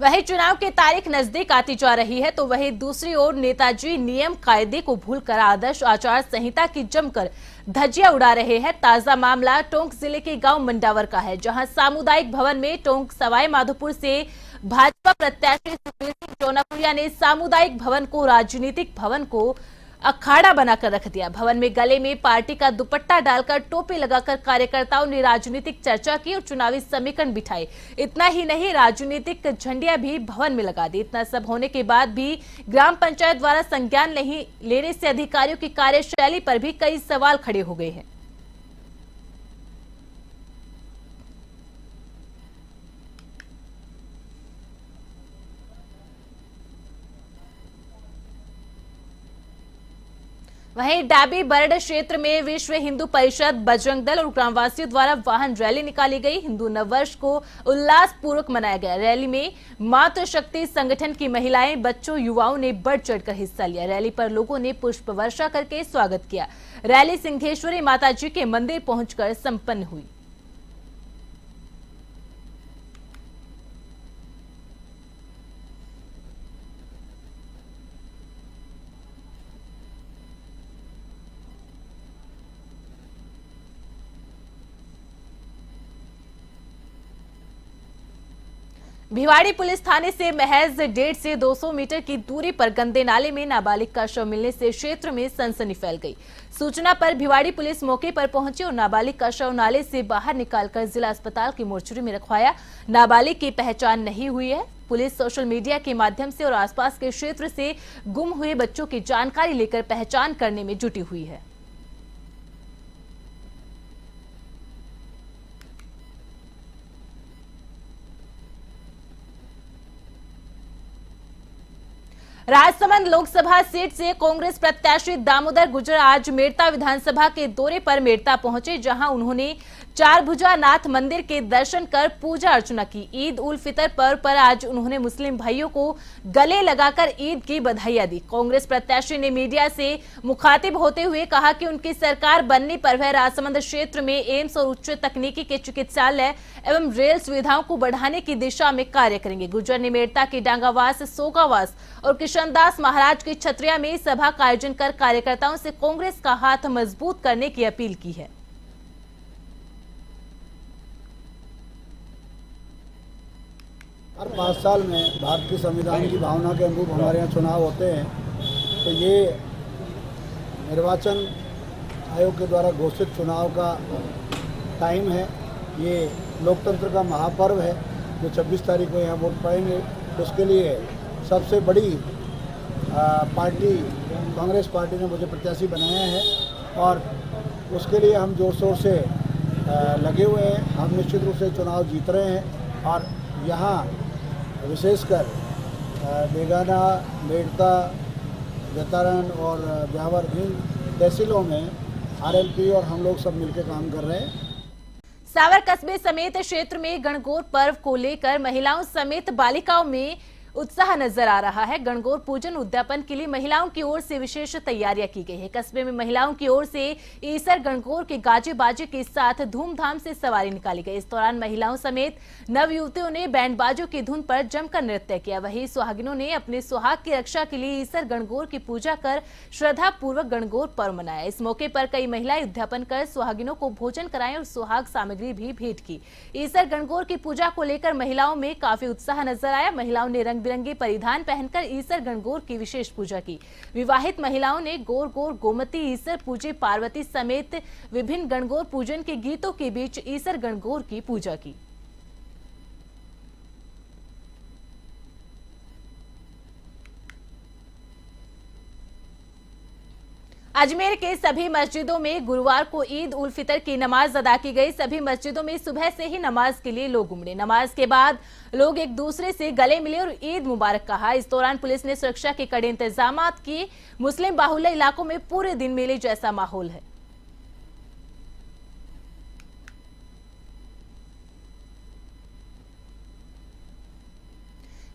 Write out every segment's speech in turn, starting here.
वही चुनाव की तारीख नजदीक आती जा रही है तो वही दूसरी ओर नेताजी नियम कायदे को भूलकर आदर्श आचार संहिता की जमकर धज्जियां उड़ा रहे हैं। ताजा मामला टोंक जिले के गांव मंडावर का है, जहां सामुदायिक भवन में टोंक सवाई माधोपुर से भाजपा प्रत्याशी सुखबीर सिंह जौनापुरिया ने सामुदायिक भवन को राजनीतिक भवन को अखाड़ा बनाकर रख दिया। भवन में गले में पार्टी का दुपट्टा डालकर टोपी लगाकर कार्यकर्ताओं ने राजनीतिक चर्चा की और चुनावी समीकरण बिठाए। इतना ही नहीं, राजनीतिक झंडियां भी भवन में लगा दी। इतना सब होने के बाद भी ग्राम पंचायत द्वारा संज्ञान नहीं लेने से अधिकारियों की कार्यशैली पर भी कई सवाल खड़े हो गए हैं। वहीं डाबी बरड क्षेत्र में विश्व हिंदू परिषद, बजरंग दल और ग्रामवासियों द्वारा वाहन रैली निकाली गई। हिंदू नववर्ष को उल्लासपूर्वक मनाया गया। रैली में मातृशक्ति संगठन की महिलाएं, बच्चों, युवाओं ने बढ़ चढ़कर हिस्सा लिया। रैली पर लोगों ने पुष्प वर्षा करके स्वागत किया। रैली सिंहेश्वरी माताजी के मंदिर पहुंचकर संपन्न हुई। भिवाड़ी पुलिस थाने से महज 150 से 200 मीटर की दूरी पर गंदे नाले में नाबालिग का शव मिलने से क्षेत्र में सनसनी फैल गई। सूचना पर भिवाड़ी पुलिस मौके पर पहुंची और नाबालिग का शव नाले से बाहर निकालकर जिला अस्पताल की मोर्चरी में रखवाया। नाबालिग की पहचान नहीं हुई है। पुलिस सोशल मीडिया के माध्यम से और आसपास के क्षेत्र से गुम हुए बच्चों की जानकारी लेकर पहचान करने में जुटी हुई है। राजसमंद लोकसभा सीट से कांग्रेस प्रत्याशी दामोदर गुर्जर आज मेड़ता विधानसभा के दौरे पर मेड़ता पहुंचे, जहां उन्होंने चारभुजा नाथ मंदिर के दर्शन कर पूजा अर्चना की। ईद उल फितर पर्व पर आज उन्होंने मुस्लिम भाइयों को गले लगाकर ईद की बधाइयां दी। कांग्रेस प्रत्याशी ने मीडिया से मुखातिब होते हुए कहा कि उनकी सरकार बनने पर वह राजसमंद क्षेत्र में एम्स और उच्च तकनीकी के चिकित्सालय एवं रेल सुविधाओं को बढ़ाने की दिशा में कार्य करेंगे। गुर्जर ने मेड़ता के डांगावास, सोगावास और किशनदास महाराज की छतरिया में सभा का आयोजन कर कार्यकर्ताओं से कांग्रेस का हाथ मजबूत करने की अपील की है। हर 5 साल में भारत के संविधान की भावना के अनुरूप हमारे यहाँ चुनाव होते हैं, तो ये निर्वाचन आयोग के द्वारा घोषित चुनाव का टाइम है। ये लोकतंत्र का महापर्व है जो 26 तारीख को यहाँ वोट पड़ेंगे। उसके लिए सबसे बड़ी पार्टी कांग्रेस पार्टी ने मुझे प्रत्याशी बनाया है और उसके लिए हम जोर शोर से लगे हुए हैं। हम निश्चित रूप से चुनाव जीत रहे हैं और यहाँ विशेषकर बेगाना, मेड़ता, जतारण और ब्यावर इन तहसीलों में आरएलपी और हम लोग सब मिलकर काम कर रहे हैं। सावर कस्बे समेत क्षेत्र में गणगौर पर्व को लेकर महिलाओं समेत बालिकाओं में उत्साह नजर आ रहा है। गणगौर पूजन उद्यापन के लिए महिलाओं की ओर से विशेष तैयारियां की गई है। कस्बे में महिलाओं की ओर से ईसर गणगौर के गाजे बाजे के साथ धूमधाम से सवारी निकाली गई। इस दौरान महिलाओं समेत नवयुवतियों ने बैंड बाजों की धुन पर जमकर नृत्य किया। वहीं सुहागिनों ने अपने सुहाग की रक्षा के लिए ईसर गणगौर की पूजा कर श्रद्धा पूर्वक गणगौर पर्व मनाया। इस मौके पर कई महिलाएं उद्यापन कर सुहागिनों को भोजन कराएं और सुहाग सामग्री भी भेंट की। ईसर गणगौर की पूजा को लेकर महिलाओं में काफी उत्साह नजर आया। महिलाओं ने रंग बिरंगे परिधान पहनकर ईसर गणगौर की विशेष पूजा की। विवाहित महिलाओं ने गोर गोर गोमती ईसर पूजे पार्वती समेत विभिन्न गणगौर पूजन के गीतों के बीच ईसर गणगौर की पूजा की। अजमेर के सभी मस्जिदों में गुरुवार को ईद उल फितर की नमाज अदा की गई। सभी मस्जिदों में सुबह से ही नमाज के लिए लोग उमड़े। नमाज के बाद लोग एक दूसरे से गले मिले और ईद मुबारक कहा। इस दौरान पुलिस ने सुरक्षा के कड़े इंतजाम किए। मुस्लिम बाहुल्य इलाकों में पूरे दिन मेले जैसा माहौल है।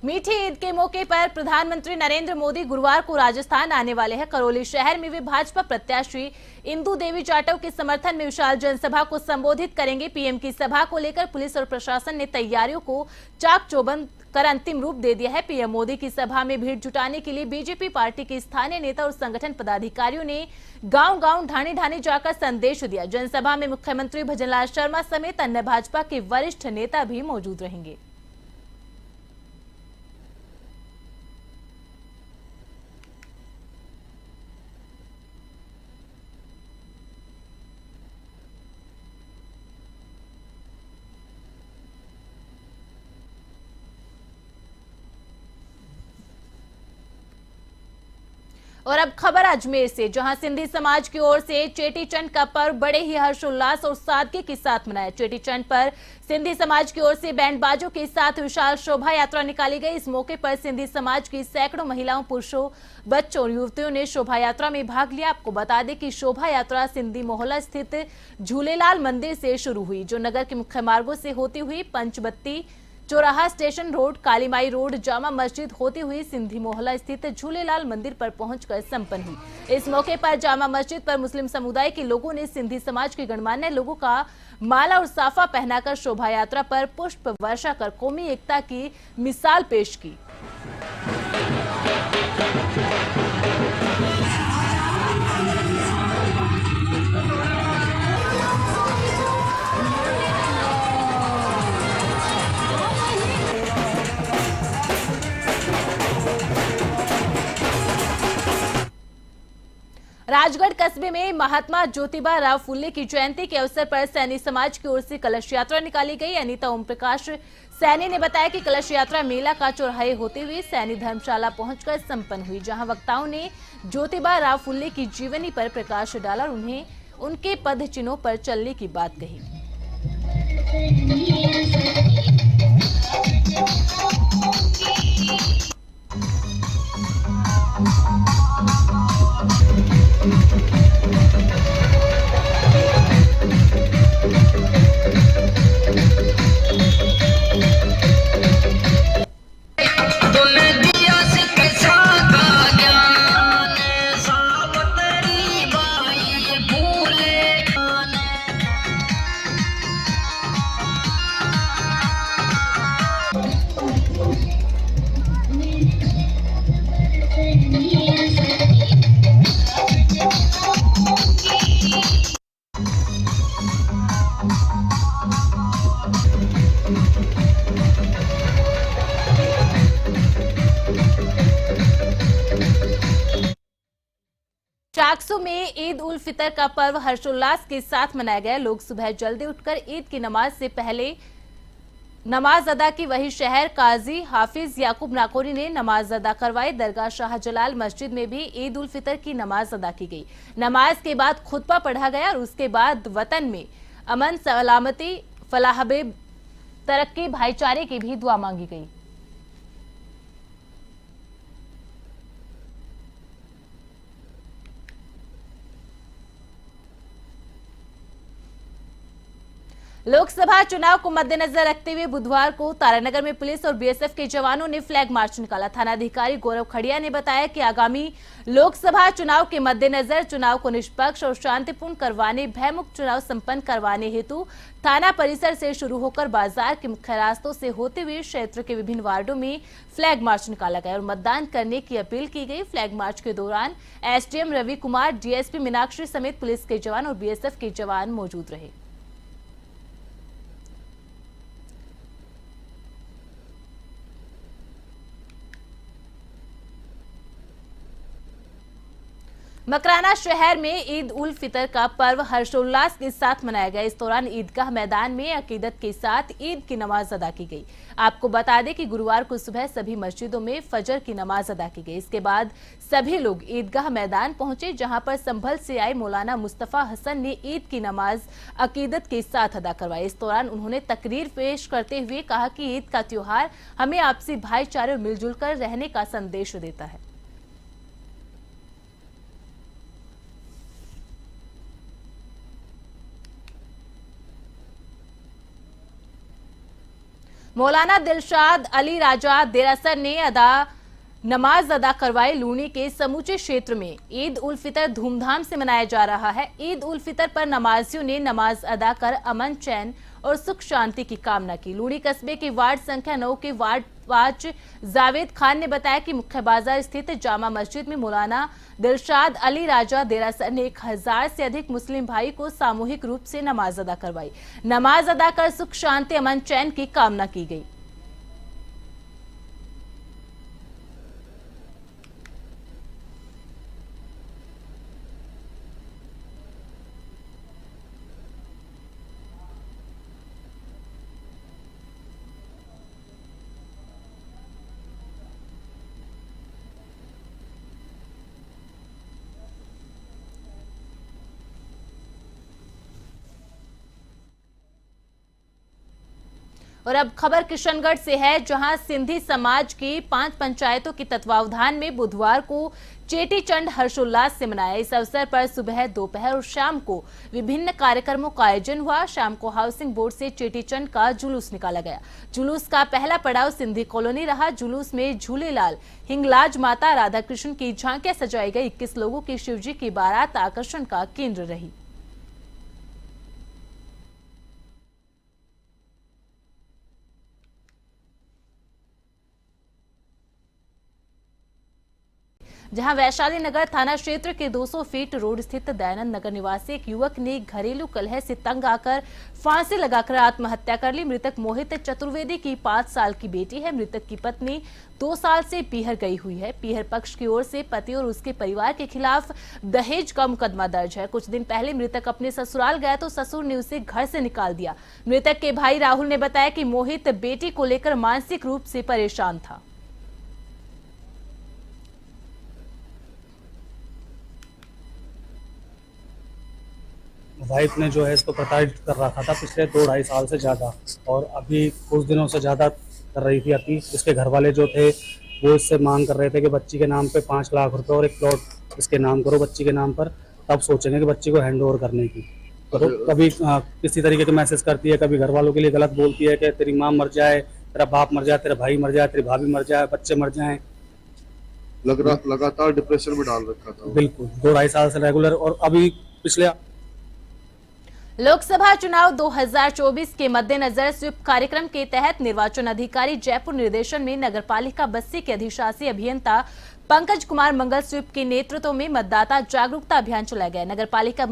मीठी ईद के मौके पर प्रधानमंत्री नरेंद्र मोदी गुरुवार को राजस्थान आने वाले हैं। करौली शहर में वे भाजपा प्रत्याशी इंदु देवी जाटव के समर्थन में विशाल जनसभा को संबोधित करेंगे। पीएम की सभा को लेकर पुलिस और प्रशासन ने तैयारियों को चाक चौबंद कर अंतिम रूप दे दिया है। पीएम मोदी की सभा में भीड़ जुटाने के लिए बीजेपी पार्टी के स्थानीय नेता और संगठन पदाधिकारियों ने गांव-गांव ढाणी-ढाणी जाकर संदेश दिया। जनसभा में मुख्यमंत्री भजनलाल शर्मा समेत अन्य भाजपा के वरिष्ठ नेता भी मौजूद रहेंगे। और अब खबर अजमेर से, जहां सिंधी समाज की ओर से चेटीचंड का पर्व बड़े ही हर्षोल्लास और सादगी के साथ मनाया। चेटीचंड पर सिंधी समाज की ओर से बैंड बाजों के साथ विशाल शोभा यात्रा निकाली गई। इस मौके पर सिंधी समाज की सैकड़ों महिलाओं, पुरुषों, बच्चों और युवतियों ने शोभा यात्रा में भाग लिया। आपको बता दें कि शोभा यात्रा सिंधी मोहल्ला स्थित झूलेलाल मंदिर से शुरू हुई, जो नगर के मुख्य मार्गों से होती हुई पंचबत्ती चौराहा, station road, Kalimai road, Jama Masjid होती हुई सिंधी मोहल्ला स्थित झूलेलाल मंदिर पर पहुंचकर संपन्न हुई। इस मौके पर जामा मस्जिद पर मुस्लिम समुदाय के लोगों ने सिंधी समाज के गणमान्य लोगों का माला और साफा पहनाकर शोभा यात्रा पर पुष्प वर्षा कर कौमी एकता की मिसाल पेश की। राजगढ़ कस्बे में महात्मा ज्योतिबा राव फुले की जयंती के अवसर पर सैनी समाज की ओर से कलश यात्रा निकाली गई। अनीता ओम प्रकाश सैनी ने बताया कि कलश यात्रा मेला का चौराहे होते हुए सैनी धर्मशाला पहुंचकर संपन्न हुई, जहां वक्ताओं ने ज्योतिबा राव फुले की जीवनी पर प्रकाश डाला और उन्हें उनके पद चिन्हों पर चलने की बात कही। चाकसू में ईद उल फितर का पर्व हर्षोल्लास के साथ मनाया गया। लोग सुबह जल्दी उठकर ईद की नमाज से पहले नमाज अदा की। वहीं शहर काजी हाफिज याकूब नाकोरी ने नमाज अदा करवाई। दरगाह शाहजलाल मस्जिद में भी ईद उल फितर की नमाज अदा की गई। नमाज के बाद खुतबा पढ़ा गया और उसके बाद वतन में अमन, सलामती, फलाह, तरक्की, भाईचारे की भी दुआ मांगी गई। लोकसभा चुनाव को मद्देनजर रखते हुए बुधवार को तारानगर में पुलिस और बीएसएफ के जवानों ने फ्लैग मार्च निकाला। थानाधिकारी गौरव खड़िया ने बताया कि आगामी लोकसभा चुनाव के मद्देनजर चुनाव को निष्पक्ष और शांतिपूर्ण करवाने, भयमुक्त चुनाव संपन्न करवाने हेतु थाना परिसर से शुरू होकर बाजार के मुख्य रास्तों से होते हुए क्षेत्र के विभिन्न वार्डों में फ्लैग मार्च निकाला गया और मतदान करने की अपील की गई। फ्लैग मार्च के दौरान एसडीएम रवि कुमार, डीएसपी मीनाक्षी समेत पुलिस के जवान और बीएसएफ के जवान मौजूद रहे। मकराना शहर में ईद उल फितर का पर्व हर्षोल्लास के साथ मनाया गया। इस दौरान ईदगाह मैदान में अकीदत के साथ ईद की नमाज अदा की गई। आपको बता दें कि गुरुवार को सुबह सभी मस्जिदों में फजर की नमाज अदा की गई। इसके बाद सभी लोग ईदगाह मैदान पहुंचे, जहां पर संभल से आए मौलाना मुस्तफा हसन ने ईद की नमाज अकीदत के साथ अदा करवाई। इस दौरान उन्होंने तकरीर पेश करते हुए कहा कि ईद का त्योहार हमें आपसी भाईचारे और मिलजुल कर रहने का संदेश देता है। मौलाना दिलशाद अली राजा देरासर ने अदा नमाज अदा करवाई। लूनी के समूचे क्षेत्र में ईद उल फितर धूमधाम से मनाया जा रहा है। ईद उल फितर पर नमाजियों ने नमाज अदा कर अमन, चैन और सुख शांति की कामना की। लूनी कस्बे के वार्ड संख्या 9 के वार्ड 5 जावेद खान ने बताया कि मुख्य बाजार स्थित जामा मस्जिद में मौलाना दिलशाद अली राजा देरासर ने 1000 से अधिक मुस्लिम भाई को सामूहिक रूप से नमाज अदा करवाई। नमाज अदा कर सुख शांति, अमन, चैन की कामना की गई। और अब खबर किशनगढ़ से है, जहां सिंधी समाज की 5 पंचायतों के तत्वावधान में बुधवार को चेटीचंड हर्षोल्लास से मनाया। इस अवसर पर सुबह, दोपहर और शाम को विभिन्न कार्यक्रमों का आयोजन हुआ। शाम को हाउसिंग बोर्ड से चेटीचंड का जुलूस निकाला गया। जुलूस का पहला पड़ाव सिंधी कॉलोनी रहा। जुलूस में झूलेलाल, हिंगलाज माता, राधा कृष्ण की झांकियां सजाई गई। 21 लोगों की शिवजी की बारात आकर्षण का केंद्र रही। जहां वैशाली नगर थाना क्षेत्र के 200 फीट रोड स्थित दयानंद नगर निवासी एक युवक ने घरेलू कलह से तंग आकर फांसी लगाकर आत्महत्या कर ली। मृतक मोहित चतुर्वेदी की 5 साल की बेटी है। मृतक की पत्नी 2 साल से पीहर गई हुई है। पीहर पक्ष की ओर से पति और उसके परिवार के खिलाफ दहेज का मुकदमा दर्ज है। कुछ दिन पहले मृतक अपने ससुराल गया तो ससुर ने उसे घर से निकाल दिया। मृतक के भाई राहुल ने बताया कि मोहित बेटी को लेकर मानसिक रूप से परेशान था। वाइफ ने जो है इसको प्रताड़ित कर रखा था पिछले 2-2.5 साल से ज़्यादा, और अभी कुछ दिनों से ज़्यादा कर रही थी अति। इसके घर वाले जो थे वो इससे मांग कर रहे थे कि बच्ची के नाम पे 5 लाख रुपए और एक प्लॉट इसके नाम करो बच्ची के नाम पर, तब सोचेंगे कि बच्ची को हैंड ओवर करने की। तो कभी किसी तरीके के मैसेज करती है, कभी घर वालों के लिए गलत बोलती है कि तेरी माँ मर जाए, तेरा बाप मर जाए, तेरा भाई मर जाए, तेरी भाभी मर जाए, बच्चे मर जाएं। लगातार डिप्रेशन में डाल रखा था। बिल्कुल 2-2.5 साल से रेगुलर। और अभी पिछले लोकसभा चुनाव 2024 के मद्देनजर स्वीप कार्यक्रम के तहत निर्वाचन अधिकारी जयपुर निर्देशन में नगरपालिका बस्सी के अधिशासी अभियंता पंकज कुमार मंगल स्वीप के नेतृत्व में मतदाता जागरूकता अभियान चलाया गया। नगरपालिका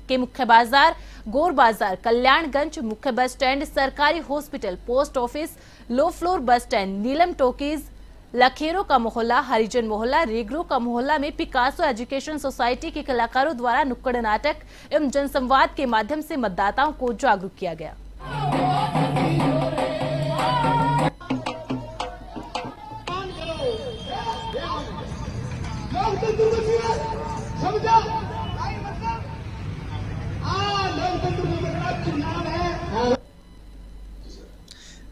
के मुख्य बाजार, गोर बाजार, कल्याणगंज, मुख्य बस स्टैंड, सरकारी hospital, post office, low floor bus stand, Neelam talkies, लखेरों का मोहल्ला, हरिजन मोहल्ला, रेगरो का मोहल्ला में पिकासो एजुकेशन सोसाइटी के कलाकारों द्वारा नुक्कड़ नाटक एवं जनसंवाद के माध्यम से मतदाताओं को जागरूक किया गया।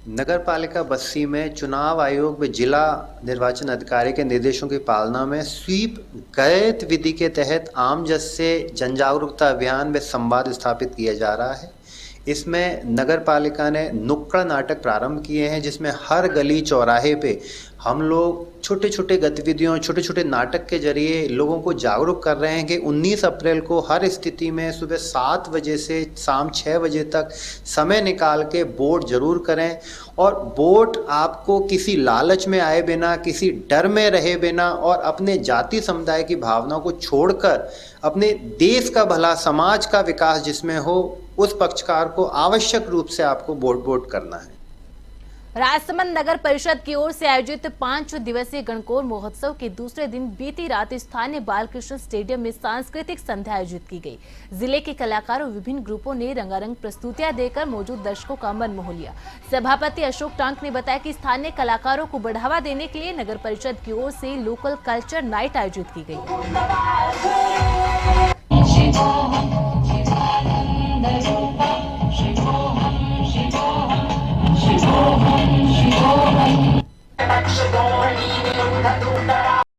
नगर पालिका बस्सी में चुनाव आयोग व जिला निर्वाचन अधिकारी के निर्देशों की पालना में स्वीप गैत विधि के तहत आम जन से जन जागरूकता अभियान व संवाद स्थापित किया जा रहा है। इसमें नगर पालिका ने नुक्कड़ नाटक प्रारंभ किए हैं, जिसमें हर गली चौराहे पे हम लोग छोटे छोटे गतिविधियों, छोटे छोटे नाटक के जरिए लोगों को जागरूक कर रहे हैं कि 19 अप्रैल को हर स्थिति में सुबह 7 बजे से शाम 6 बजे तक समय निकाल के वोट जरूर करें। और वोट आपको किसी लालच में आए बिना, किसी डर में रहे बिना और अपने जाति समुदाय की भावनाओं को छोड़कर अपने देश का भला, समाज का विकास जिसमें हो, उस पक्षकार को आवश्यक रूप से आपको वोट करना है। राजसमंद नगर परिषद की ओर से आयोजित 5 दिवसीय गणगौर महोत्सव के दूसरे दिन बीती रात स्थानीय बालकृष्ण स्टेडियम में सांस्कृतिक संध्या आयोजित की गई। जिले के कलाकारों, विभिन्न ग्रुपों ने रंगारंग प्रस्तुतियां देकर मौजूद दर्शकों का मन मोह लिया। सभापति अशोक टांक ने बताया कि स्थानीय कलाकारों को बढ़ावा देने के लिए नगर परिषद की ओर से लोकल कल्चर नाइट आयोजित की गई।